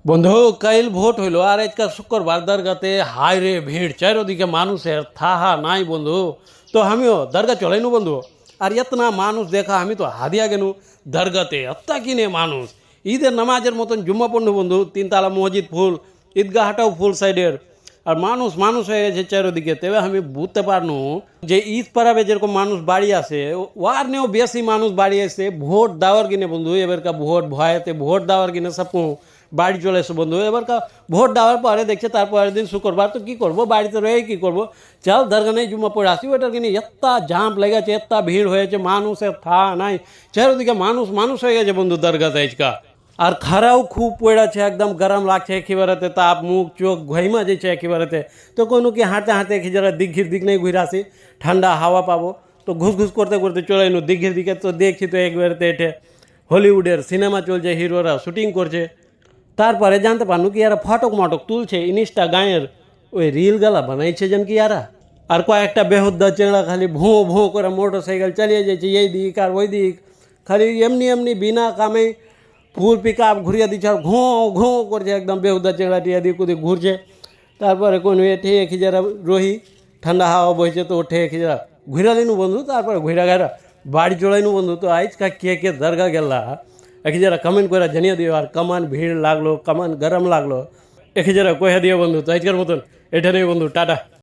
বন্ধু, কাইল ভোট হইল আর আজকাল শুক্রবার দরগাতে হাই রে ভিড়, চারিদিকে মানুষের থাহা নাই বন্ধু। তো আমিও দরগা চলাইনু বন্ধু। আর এতনা মানুষ দেখা আমি তো হাদিয়া গেনু দরগাতে, এত্তা কিনে মানুষ। ঈদের নামাজের মতন জুম্মা পড়নু বন্ধু, তিনতলা মসজিদ ফুল, ঈদগাহটাও ফুল সাইডের। আর মানুষ মানুষ হয়ে গেছে চারিদিকে। তবে আমি বুঝতে পারনু যে ঈদ পাড়াবে যেরকম মানুষ বাড়ি আসে, ওয়ার নেও বেশি মানুষ বাড়ি আসে ভোট দেওয়ার কিনে বন্ধু। এবারকার ভোট ভয়েতে ভোট দেওয়ার কিনে সব বাড়ি চলে এসে বন্ধু। এবারকার ভোট দেওয়ার পরে দেখছে তারপরের দিন শুক্রবার, তো কী করবো, বাড়িতে রয়ে কী করবো, চল দরগানে জুম্মা পড়ে আসি। ওটার কিনে এত্তা জাম্প লেগেছে, এত্তা ভিড় হয়েছে, মানুষের থা নাই, চারিদিকে মানুষ মানুষ হয়ে গেছে বন্ধু দরগাতে আজকা। আর খারাও খুব পড়েছে, একদম গরম লাগছে একেবারেতে, তাপ মুখ চোখ ঘাইমা যাচ্ছে একেবারেতে। তো কোনো কি হাঁটতে হাঁটতে যারা দিঘির দিক নেই ঘুরে আসি, ঠান্ডা হাওয়া পাবো। তো ঘুস ঘুস করতে করতে চলে এলো দিঘির দিকে। তো দেখছি তো একবারেতে এটে হলিউডের সিনেমা চলছে, হিরোরা শুটিং করছে। তারপরে জানতে পারনু কি এরা ফটক মটক তুলছে, ইনিসটা গাঁয়ের ওই রিল গালা বানাইছে যেন কি এরা। আর কয়েকটা বেহুদ্দা চেংড়া খালি ভোঁ ভোঁ করে মোটর সাইকেল চালিয়ে যাচ্ছে এই দিক আর ওই দিক, খালি এমনি এমনি বিনা কামে ফুল পিক আপ ঘুরিয়ে দিচ্ছে আর ঘোঁ ঘোঁ করছে, একদম বেহুদা চেংড়া টিয়া দিয়ে কুদি ঘুরছে। তারপরে কোনো এঠে খিজারা রহি, ঠান্ডা হাওয়া বইছে তো ওঠে খিজারা ঘুরা দিনু বন্ধু। তারপরে ঘুরা ঘেরা বাড়ি চড়াইনু বন্ধু। তো আজকা কে কে দরগা গেলা একে যারা কমেন্ট করে জানিয়ে দিও। আর কমান ভিড় লাগলো, কমান গরম লাগলো, একে যারা কহে দিও বন্ধু। তো আজকের মতন এটা নেই বন্ধু, টাটা।